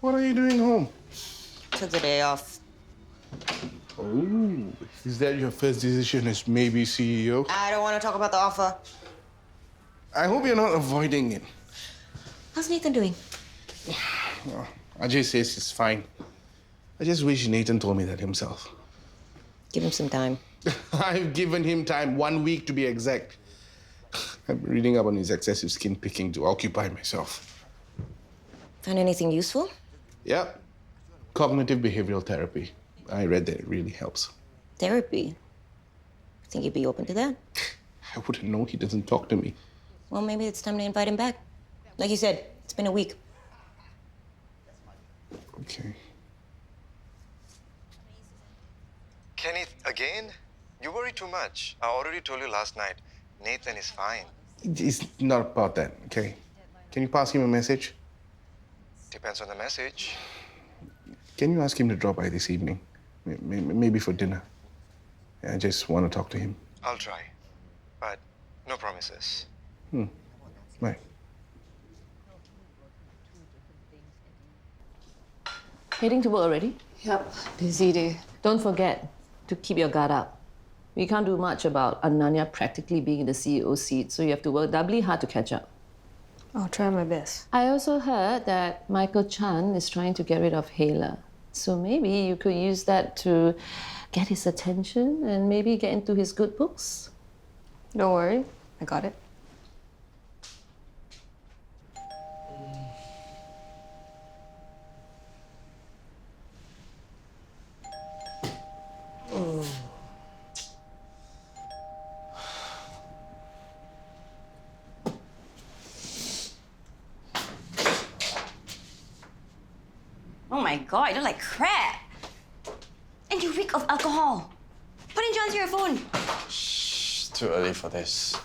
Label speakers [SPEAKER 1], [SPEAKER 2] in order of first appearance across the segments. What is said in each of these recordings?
[SPEAKER 1] What are you doing home?
[SPEAKER 2] Took the day off.
[SPEAKER 1] Oh, is that your first decision as maybe CEO?
[SPEAKER 2] I don't want to talk about the offer.
[SPEAKER 1] I hope you're not avoiding it.
[SPEAKER 2] How's Nathan doing?
[SPEAKER 1] Oh, Ajay says he's fine. I just wish Nathan told me that himself.
[SPEAKER 2] Give him some time.
[SPEAKER 1] I've given him time, 1 week to be exact. I'm reading up on his excessive skin picking to occupy myself.
[SPEAKER 2] Find anything useful?
[SPEAKER 1] Yep. Cognitive behavioral therapy. I read that it really helps.
[SPEAKER 2] Therapy? Think you'd be open to that?
[SPEAKER 1] I wouldn't know, he doesn't talk to me.
[SPEAKER 2] Well, maybe it's time to invite him back. Like you said, it's been a week.
[SPEAKER 1] Okay.
[SPEAKER 3] Kenneth, again? You worry too much. I already told you last night. Nathan is fine.
[SPEAKER 1] It's not about that, okay? Can you pass him a message?
[SPEAKER 3] Depends on the message.
[SPEAKER 1] Can you ask him to drop by this evening? Maybe for dinner. I just want to talk to him.
[SPEAKER 3] I'll try. But no promises.
[SPEAKER 1] Right.
[SPEAKER 4] Heading to work already?
[SPEAKER 5] Yep, busy day.
[SPEAKER 4] Don't forget to keep your guard up. We can't do much about Ananya practically being in the CEO seat, so you have to work doubly hard to catch up.
[SPEAKER 5] I'll try my best.
[SPEAKER 4] I also heard that Michael Chan is trying to get rid of Hala. So maybe you could use that to get his attention and maybe get into his good books.
[SPEAKER 5] Don't worry, I got it.
[SPEAKER 2] Oh my God, you look like crap. And you reek of alcohol. Put in John's earphone.
[SPEAKER 6] It's too early for this.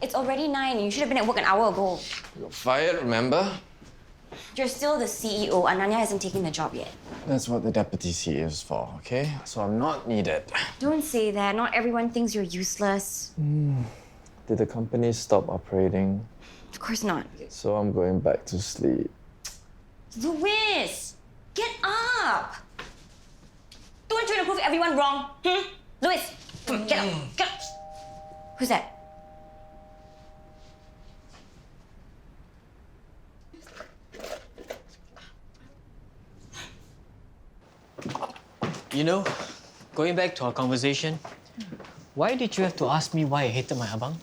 [SPEAKER 2] It's already 9. You should have been at work an hour ago.
[SPEAKER 6] You got fired, remember?
[SPEAKER 2] You're still the CEO. Ananya hasn't taken the job yet.
[SPEAKER 6] That's what the deputy CEO is for, okay? So I'm not needed.
[SPEAKER 2] Don't say that. Not everyone thinks you're useless.
[SPEAKER 6] Did the company stop operating?
[SPEAKER 2] Of course not.
[SPEAKER 6] So I'm going back to sleep.
[SPEAKER 2] Louis! Get up! Don't try to prove everyone wrong. Louis! Come on, get up. Get up. Who's that?
[SPEAKER 7] You know, going back to our conversation, why did you have to ask me why I hated my abang?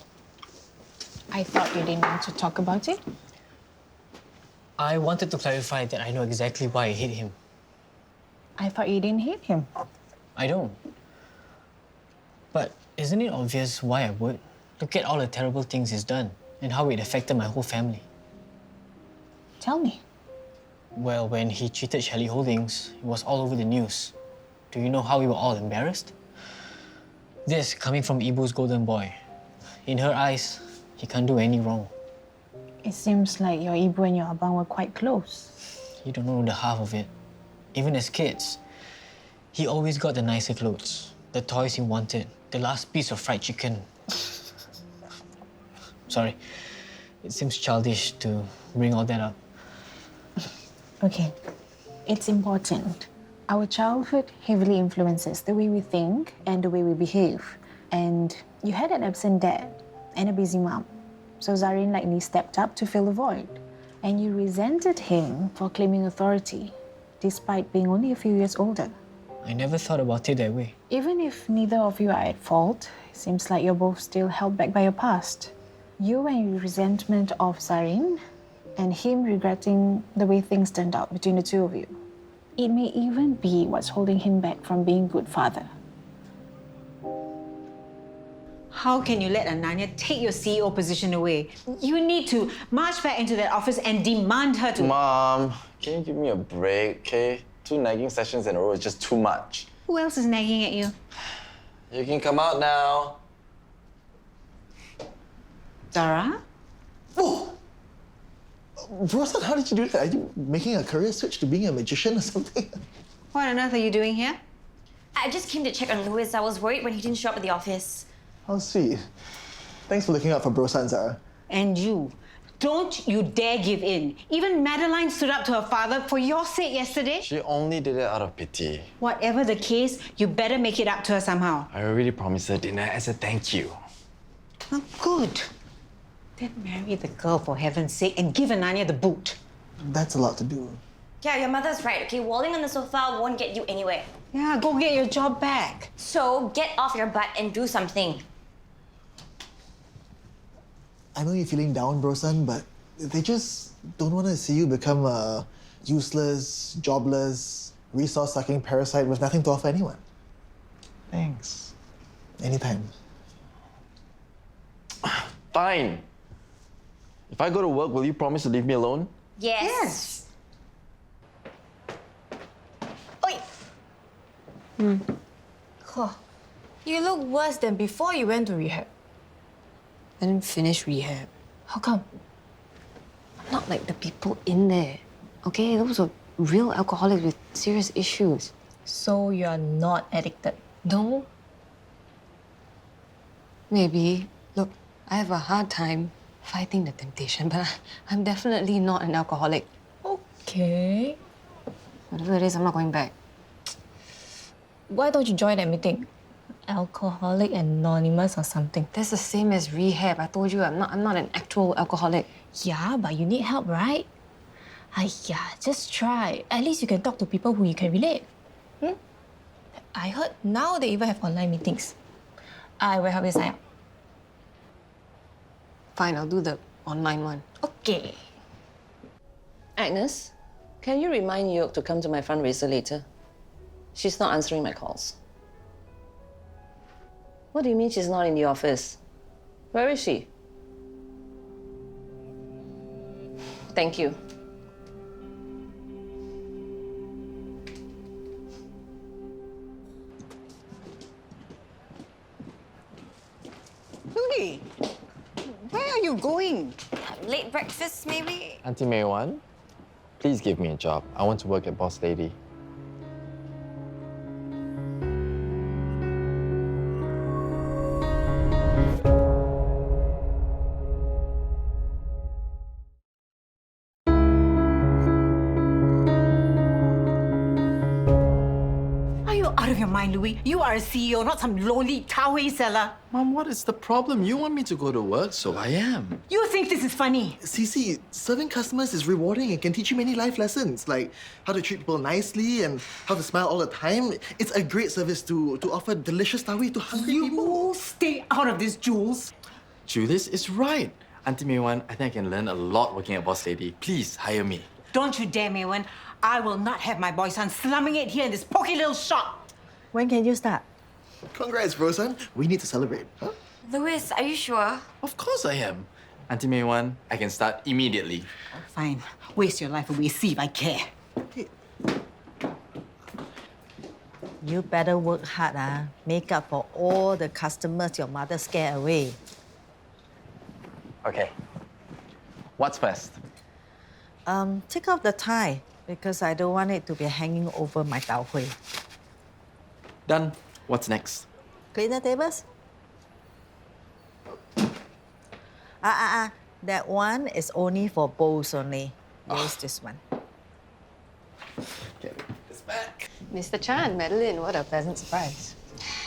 [SPEAKER 8] I thought you didn't want to talk about it.
[SPEAKER 7] I wanted to clarify that I know exactly why I hate him.
[SPEAKER 8] I thought you didn't hate him.
[SPEAKER 7] I don't. But isn't it obvious why I would? Look at all the terrible things he's done and how it affected my whole family.
[SPEAKER 8] Tell me.
[SPEAKER 7] Well, when he cheated Shelley Holdings, it was all over the news. Do you know how we were all embarrassed? This coming from Ibu's golden boy. In her eyes, he can't do any wrong.
[SPEAKER 8] It seems like your Ibu and your abang were quite close.
[SPEAKER 7] You don't know the half of it. Even as kids, he always got the nicer clothes, the toys he wanted, the last piece of fried chicken. Sorry, it seems childish to bring all that up.
[SPEAKER 8] Okay, it's important. Our childhood heavily influences the way we think and the way we behave. And you had an absent dad and a busy mom. So Zaryn likely stepped up to fill the void. And you resented him for claiming authority, despite being only a few years older.
[SPEAKER 7] I never thought about it that way.
[SPEAKER 8] Even if neither of you are at fault, it seems like you're both still held back by your past. You and your resentment of Zaryn, and him regretting the way things turned out between the two of you. It may even be what's holding him back from being a good father.
[SPEAKER 9] How can you let Ananya take your CEO position away? You need to march back into that office and demand her to...
[SPEAKER 6] Mom, can you give me a break, okay? 2 nagging sessions in a row is just too much.
[SPEAKER 9] Who else is nagging at you?
[SPEAKER 6] You can come out now.
[SPEAKER 9] Zara?
[SPEAKER 10] Oh! Rosan, how did you do that? Are you making a career switch to being a magician or something?
[SPEAKER 9] What on earth are you doing here?
[SPEAKER 2] I just came to check on Louis. I was worried when he didn't show up at the office.
[SPEAKER 10] How sweet. Thanks for looking out for Brosan, Zara.
[SPEAKER 9] And you. Don't you dare give in. Even Madeline stood up to her father for your sake yesterday.
[SPEAKER 6] She only did it out of pity.
[SPEAKER 9] Whatever the case, you better make it up to her somehow.
[SPEAKER 6] I already promised her dinner as a thank you.
[SPEAKER 9] Oh, good. Then marry the girl for heaven's sake and give Ananya the boot.
[SPEAKER 10] That's a lot to do.
[SPEAKER 2] Yeah, your mother's right, okay? Walling on the sofa won't get you anywhere.
[SPEAKER 9] Yeah, go get your job back.
[SPEAKER 2] So get off your butt and do something.
[SPEAKER 10] I know you're feeling down, bro son, but they just don't want to see you become a useless, jobless, resource-sucking parasite with nothing to offer anyone.
[SPEAKER 6] Thanks.
[SPEAKER 10] Anytime.
[SPEAKER 6] Fine. If I go to work, will you promise to leave me alone?
[SPEAKER 2] Yes.
[SPEAKER 5] Oi! You look worse than before you went to rehab.
[SPEAKER 4] I didn't finish rehab.
[SPEAKER 5] How come?
[SPEAKER 4] I'm not like the people in there. Okay, those are real alcoholics with serious issues.
[SPEAKER 5] So you're not addicted?
[SPEAKER 4] No. Maybe. Look, I have a hard time fighting the temptation, but I'm definitely not an alcoholic.
[SPEAKER 5] Okay.
[SPEAKER 4] Whatever it is, I'm not going back.
[SPEAKER 5] Why don't you join that meeting? Alcoholic Anonymous or something.
[SPEAKER 4] That's the same as rehab. I told you I'm not an actual alcoholic.
[SPEAKER 5] Yeah, but you need help, right? Aiya, just try. At least you can talk to people who you can relate. I heard now they even have online meetings. I will help you sign up.
[SPEAKER 4] Fine, I'll do the online one.
[SPEAKER 5] Okay.
[SPEAKER 4] Agnes, can you remind Yoke to come to my fundraiser later? She's not answering my calls. What do you mean she's not in the office? Where is she? Thank you.
[SPEAKER 9] Louis, where are you going?
[SPEAKER 2] Late breakfast, maybe?
[SPEAKER 6] Auntie May Wan, please give me a job. I want to work at Boss Lady.
[SPEAKER 9] Are you out of your mind, Louis? You are a CEO, not some lowly Tawai seller.
[SPEAKER 11] Mom, what is the problem? You want me to go to work, so I am.
[SPEAKER 9] You think this is funny?
[SPEAKER 10] Cece, serving customers is rewarding and can teach you many life lessons, like how to treat people nicely and how to smile all the time. It's a great service to offer delicious tawi to hungry people.
[SPEAKER 9] You stay out of this, Jules.
[SPEAKER 11] Judith is right. Auntie May Wan, I think I can learn a lot working at Boss Lady. Please, hire me.
[SPEAKER 9] Don't you dare, May Wan. I will not have my boy son slumming it here in this poky little shop.
[SPEAKER 5] When can you start?
[SPEAKER 10] Congrats, bro son. We need to celebrate. Huh?
[SPEAKER 2] Louis, are you sure?
[SPEAKER 11] Of course I am. Auntie May Wan, I can start immediately.
[SPEAKER 9] Fine. Waste your life away, see if I care.
[SPEAKER 12] You better work hard, make up for all the customers your mother scared away.
[SPEAKER 6] Okay. What's first?
[SPEAKER 12] Take off the tie because I don't want it to be hanging over my tau hui.
[SPEAKER 11] Done. What's next?
[SPEAKER 12] Clean the tables? That one is only for bowls only. Use this one.
[SPEAKER 11] Get this back.
[SPEAKER 4] Mr. Chan, Madeline, what a pleasant surprise.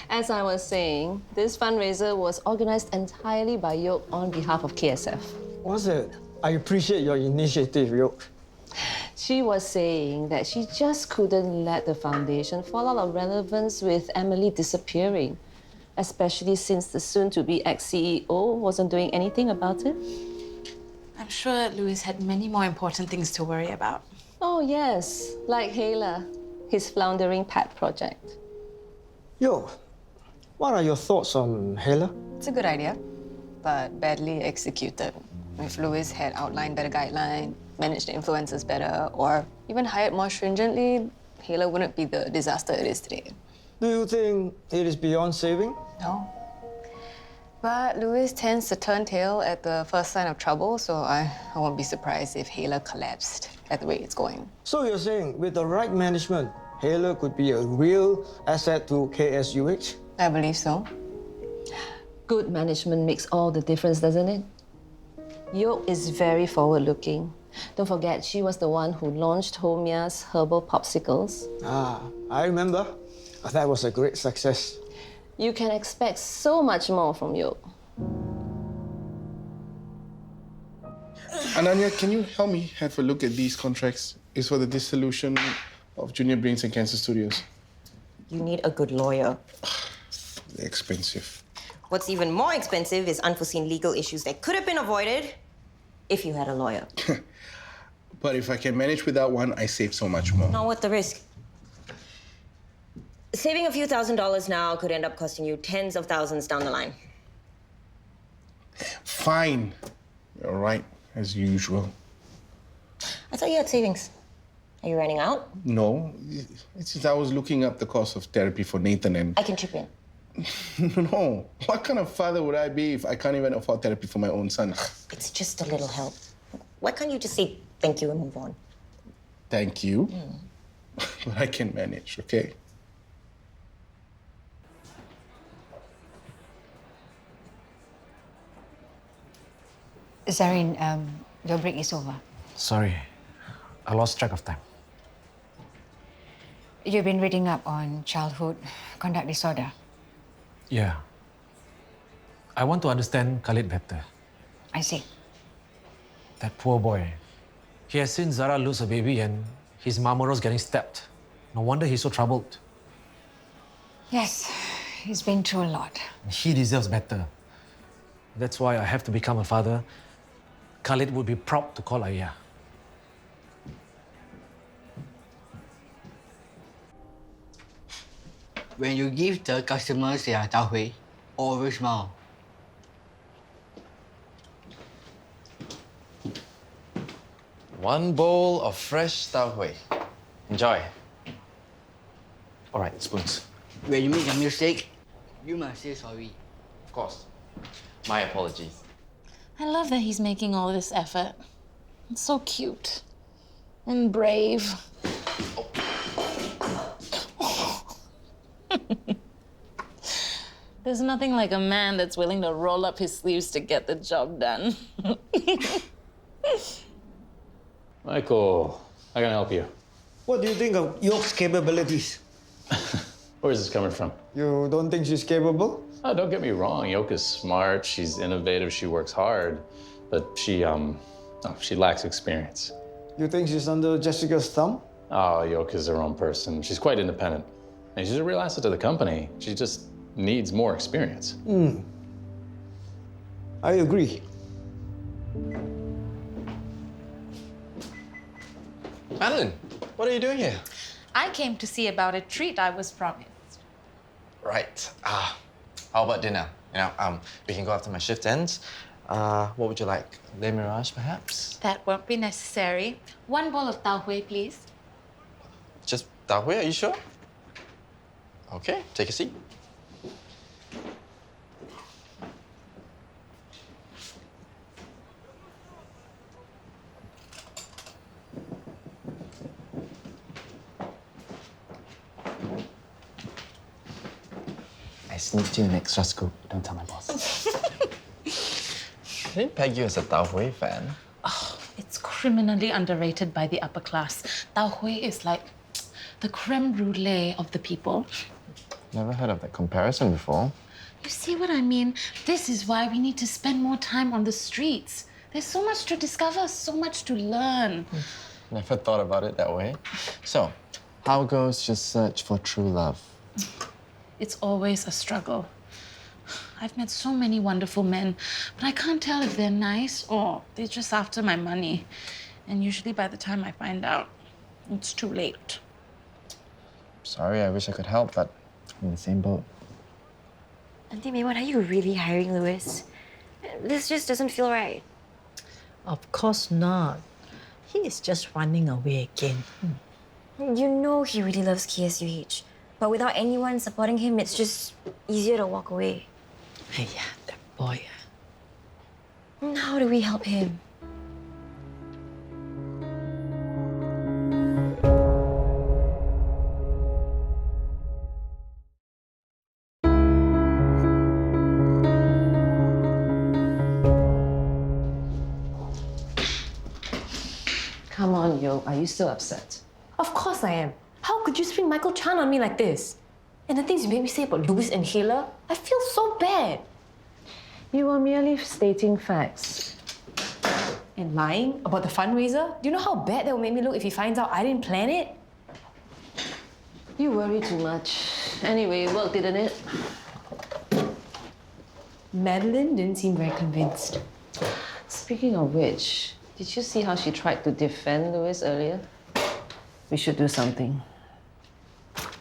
[SPEAKER 4] As I was saying, this fundraiser was organized entirely by Yoke on behalf of KSF.
[SPEAKER 13] Was it? I appreciate your initiative, Yoke.
[SPEAKER 4] She was saying that she just couldn't let the foundation fall out of relevance with Emily disappearing, especially since the soon-to-be ex-CEO wasn't doing anything about it.
[SPEAKER 14] I'm sure Louis had many more important things to worry about.
[SPEAKER 4] Oh, yes, like Hayla, his floundering pet project.
[SPEAKER 13] Yo, what are your thoughts on Hayla?
[SPEAKER 4] It's a good idea, but badly executed. If Louis had outlined better guidelines, managed the influencers better, or even hired more stringently, Hayla wouldn't be the disaster it is today.
[SPEAKER 13] Do you think it is beyond saving?
[SPEAKER 4] No. But Louis tends to turn tail at the first sign of trouble, so I won't be surprised if Hayla collapsed at the rate it's going.
[SPEAKER 13] So you're saying with the right management, Hayla could be a real asset to KSUH?
[SPEAKER 4] I believe so. Good management makes all the difference, doesn't it? Yoke is very forward-looking. Don't forget, she was the one who launched Homia's herbal popsicles.
[SPEAKER 13] Ah, I remember. That was a great success.
[SPEAKER 4] You can expect so much more from Yoke.
[SPEAKER 1] Ananya, can you help me have a look at these contracts? It's for the dissolution of Junior Brains and Cancer Studios.
[SPEAKER 2] You need a good lawyer.
[SPEAKER 1] They're expensive.
[SPEAKER 2] What's even more expensive is unforeseen legal issues that could have been avoided if you had a lawyer.
[SPEAKER 1] But if I can manage without one, I save so much more.
[SPEAKER 2] Not worth the risk. Saving a few $1,000s now could end up costing you tens of thousands down the line.
[SPEAKER 1] Fine. You're right, as usual.
[SPEAKER 2] I thought you had savings. Are you running out?
[SPEAKER 1] No, it's just I was looking up the cost of therapy for Nathan and...
[SPEAKER 2] I can chip in.
[SPEAKER 1] No. What kind of father would I be if I can't even afford therapy for my own son?
[SPEAKER 2] It's just a little help. Why can't you just say thank you and move on?
[SPEAKER 1] Thank you. But I can manage, okay?
[SPEAKER 15] Zaryn, your break is over.
[SPEAKER 16] Sorry, I lost track of time.
[SPEAKER 15] You've been reading up on childhood conduct disorder.
[SPEAKER 16] Yeah. I want to understand Khalid better.
[SPEAKER 15] I see.
[SPEAKER 16] That poor boy. He has seen Zara lose a baby and his Mamoru's getting stabbed. No wonder he's so troubled.
[SPEAKER 15] Yes, he's been through a lot.
[SPEAKER 16] He deserves better. That's why I have to become a father. Khalid would be proud to call Ayah.
[SPEAKER 17] When you give the customers their tau hui, always smile.
[SPEAKER 6] One bowl of fresh tau hui. Enjoy.
[SPEAKER 16] All right, spoons.
[SPEAKER 17] When you make a mistake, you must say sorry.
[SPEAKER 6] Of course. My apologies.
[SPEAKER 14] I love that he's making all this effort. It's so cute and brave. There's nothing like a man that's willing to roll up his sleeves to get the job done.
[SPEAKER 18] Michael, how can I help you?
[SPEAKER 13] What do you think of Yoke's capabilities?
[SPEAKER 18] Where is this coming from?
[SPEAKER 13] You don't think she's capable?
[SPEAKER 18] Oh, don't get me wrong. Yoke is smart, she's innovative, she works hard, but she lacks experience.
[SPEAKER 13] You think she's under Jessica's thumb?
[SPEAKER 18] Oh, Yoke is her own person. She's quite independent. And she's a real asset to the company. She just needs more experience.
[SPEAKER 13] I agree.
[SPEAKER 6] Madeline, what are you doing here?
[SPEAKER 14] I came to see about a treat I was promised.
[SPEAKER 6] Right. How about dinner? We can go after my shift ends. What would you like? Le Mirage, perhaps?
[SPEAKER 14] That won't be necessary. One bowl of tau hui, please.
[SPEAKER 6] Just tau hui, are you sure? Okay, take a seat. I sneaked you an extra scoop. Don't tell my boss. I didn't peg you as a tau hui fan.
[SPEAKER 14] Oh, it's criminally underrated by the upper class. Tau hui is like the creme brulee of the people.
[SPEAKER 6] Never heard of that comparison before.
[SPEAKER 14] You see what I mean? This is why we need to spend more time on the streets. There's so much to discover, so much to learn.
[SPEAKER 6] Never thought about it that way. So, how goes your search for true love?
[SPEAKER 14] It's always a struggle. I've met so many wonderful men, but I can't tell if they're nice or they're just after my money. And usually by the time I find out, it's too late.
[SPEAKER 6] Sorry, I wish I could help, but I'm in the same boat.
[SPEAKER 2] Auntie May Wan, are you really hiring Louis? This just doesn't feel right.
[SPEAKER 12] Of course not. He is just running away again.
[SPEAKER 2] You know he really loves KSUH. But without anyone supporting him, it's just easier to walk away.
[SPEAKER 12] Hey, yeah, that boy.
[SPEAKER 2] How do we help him?
[SPEAKER 4] Yoke, are you still upset?
[SPEAKER 5] Of course I am. How could you spring Michael Chan on me like this? And the things you made me say about Louis and Hayla, I feel so bad.
[SPEAKER 4] You were merely stating facts.
[SPEAKER 5] And lying about the fundraiser? Do you know how bad that will make me look if he finds out I didn't plan it?
[SPEAKER 4] You worry too much. Anyway, it worked, didn't it?
[SPEAKER 5] Madeline didn't seem very convinced.
[SPEAKER 4] Speaking of which, did you see how she tried to defend Louis earlier? We should do something.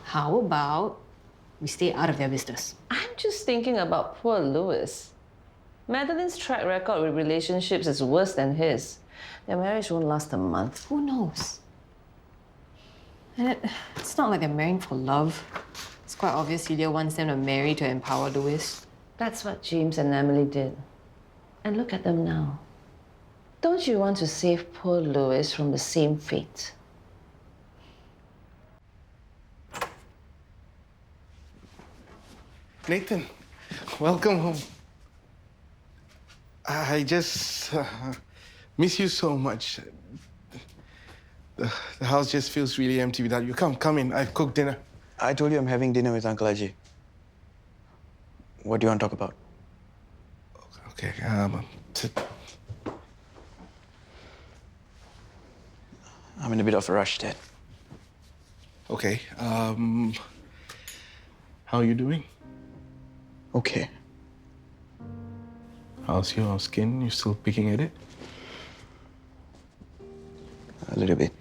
[SPEAKER 5] How about we stay out of their business?
[SPEAKER 4] I'm just thinking about poor Louis. Madeline's track record with relationships is worse than his. Their marriage won't last a month.
[SPEAKER 5] Who knows? And it's not like they're marrying for love. It's quite obvious Celia wants them to marry to empower Louis.
[SPEAKER 4] That's what James and Emily did. And look at them now. Don't you want to save poor Louis from the same fate?
[SPEAKER 1] Nathan, welcome home. I just miss you so much. The house just feels really empty without you. Come in. I've cooked dinner.
[SPEAKER 13] I told you I'm having dinner with Uncle Ajay. What do you want to talk about?
[SPEAKER 1] Okay, sit.
[SPEAKER 13] I'm in a bit of a rush, Dad.
[SPEAKER 1] Okay, how are you doing?
[SPEAKER 13] Okay.
[SPEAKER 1] How's your skin? You still picking at it?
[SPEAKER 13] A little bit.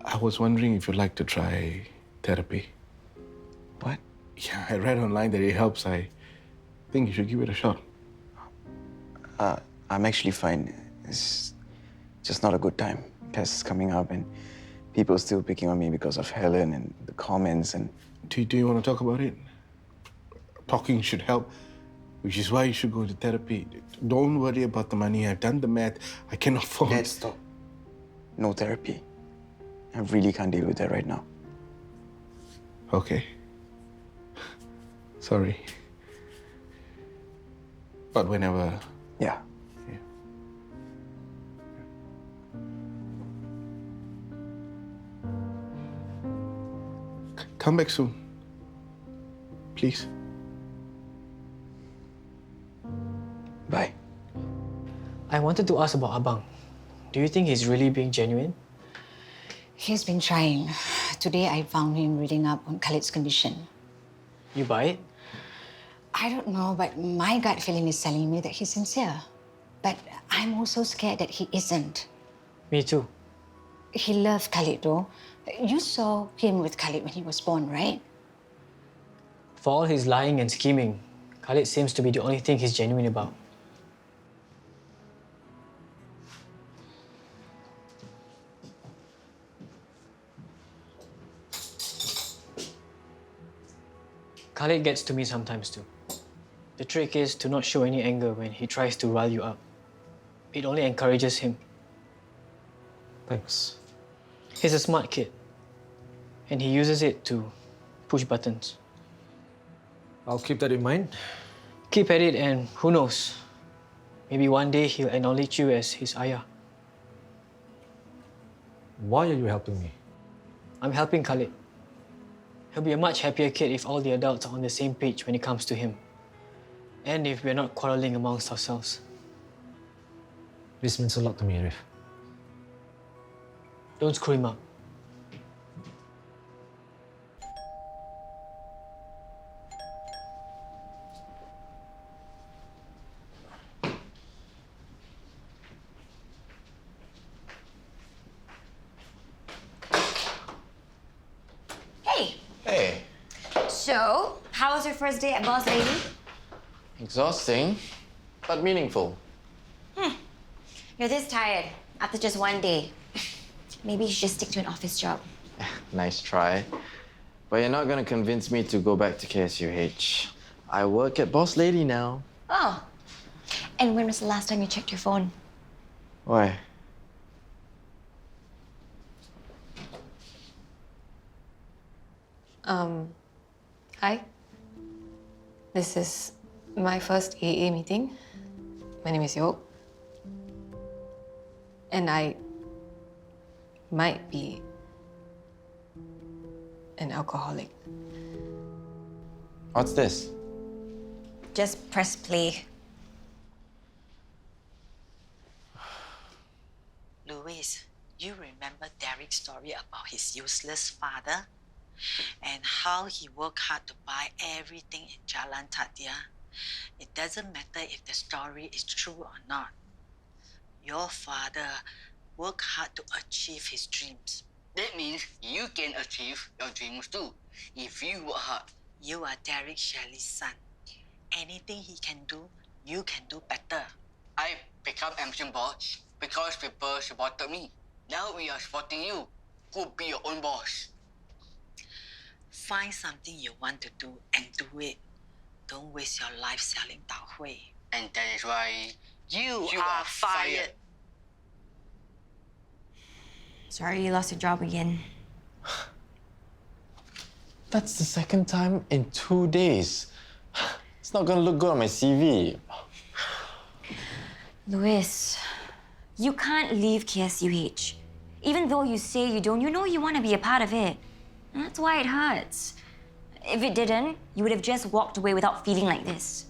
[SPEAKER 1] I was wondering if you'd like to try therapy.
[SPEAKER 13] What?
[SPEAKER 1] Yeah, I read online that it helps. I think you should give it a shot.
[SPEAKER 13] I'm actually fine. It's just not a good time. Tests coming up and people still picking on me because of Helen and the comments and...
[SPEAKER 1] Do you want to talk about it? Talking should help, which is why you should go to therapy. Don't worry about the money. I've done the math. I can afford...
[SPEAKER 13] Dad, stop. No therapy. I really can't deal with that right now.
[SPEAKER 1] Okay. Sorry. But whenever...
[SPEAKER 13] Yeah.
[SPEAKER 1] Come back soon. Please.
[SPEAKER 13] Bye.
[SPEAKER 7] I wanted to ask about Abang. Do you think he's really being genuine?
[SPEAKER 15] He's been trying. Today I found him reading up on Khalid's condition.
[SPEAKER 7] You buy it?
[SPEAKER 15] I don't know, but my gut feeling is telling me that he's sincere. But I'm also scared that he isn't.
[SPEAKER 7] Me too.
[SPEAKER 15] He loved Khalid though. You saw him with Khalid when he was born, right?
[SPEAKER 7] For all his lying and scheming, Khalid seems to be the only thing he's genuine about. Khalid gets to me sometimes too. The trick is to not show any anger when he tries to rile you up. It only encourages him.
[SPEAKER 16] Thanks.
[SPEAKER 7] He's a smart kid, and he uses it to push buttons.
[SPEAKER 16] I'll keep that in mind.
[SPEAKER 7] Keep at it, and who knows? Maybe one day he'll acknowledge you as his ayah.
[SPEAKER 16] Why are you helping me?
[SPEAKER 7] I'm helping Khalid. He'll be a much happier kid if all the adults are on the same page when it comes to him. And if we're not quarreling amongst ourselves.
[SPEAKER 16] This means a lot to me, Zaryf.
[SPEAKER 7] Don't screw him up.
[SPEAKER 2] Hey!
[SPEAKER 6] Hey,
[SPEAKER 2] So, how was your first day at Boss Lady?
[SPEAKER 6] exhausting, but meaningful.
[SPEAKER 2] You're this tired after just one day. Maybe you should just stick to an office job.
[SPEAKER 6] Nice try. But you're not gonna convince me to go back to KSUH. I work at Boss Lady now.
[SPEAKER 2] Oh. And when was the last time you checked your phone?
[SPEAKER 6] Why?
[SPEAKER 5] Hi. This is my first AA meeting. My name is Yoke.
[SPEAKER 4] And I might be an alcoholic.
[SPEAKER 6] What's this?
[SPEAKER 2] Just press play.
[SPEAKER 12] Louis, you remember Derek's story about his useless father? And how he worked hard to buy everything in Jalan Tadia? It doesn't matter if the story is true or not. Your father worked hard to achieve his dreams.
[SPEAKER 17] That means you can achieve your dreams too, if you work hard.
[SPEAKER 12] You are Derek Shelley's son. Anything he can do, you can do better.
[SPEAKER 17] I become ambition boss because people supported me. Now we are supporting you. Go be your own boss.
[SPEAKER 12] Find something you want to do and do it. Don't waste your life selling Tao Hui.
[SPEAKER 17] And that is why
[SPEAKER 12] you are fired.
[SPEAKER 2] Sorry you lost your job again.
[SPEAKER 6] That's the second time in 2 days. It's not gonna look good on my CV.
[SPEAKER 2] Louis, you can't leave KSUH. Even though you say you don't, you know you want to be a part of it. And that's why it hurts. If it didn't, you would have just walked away without feeling like this.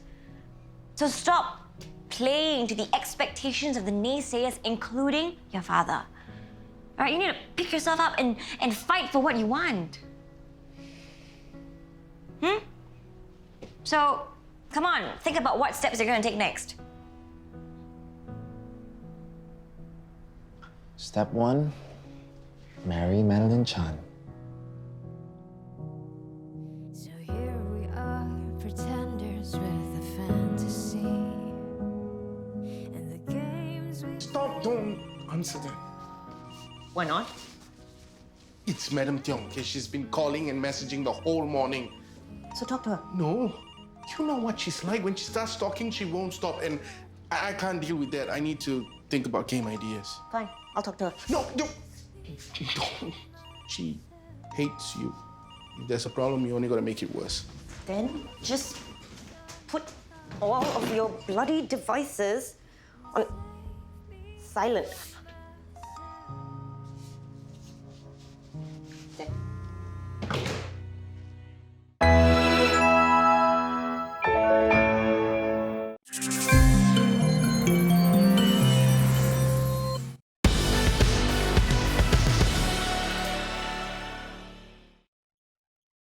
[SPEAKER 2] So stop playing to the expectations of the naysayers, including your father. All right, you need to pick yourself up and fight for what you want. So, come on, think about what steps you're going to take next.
[SPEAKER 6] Step 1, marry Madeline Chan.
[SPEAKER 19] So here we are, pretenders with a fantasy. And the games we...
[SPEAKER 1] Stop, don't answer that.
[SPEAKER 4] Why not?
[SPEAKER 1] It's Madam Tiong, okay? She's been calling and messaging the whole morning.
[SPEAKER 4] So talk to her.
[SPEAKER 1] No. You know what she's like. When she starts talking, she won't stop. And I can't deal with that. I need to think about game ideas.
[SPEAKER 4] Fine, I'll talk to her.
[SPEAKER 1] No, don't. She hates you. If there's a problem, you're only gonna make it worse.
[SPEAKER 2] Then just put all of your bloody devices on silent.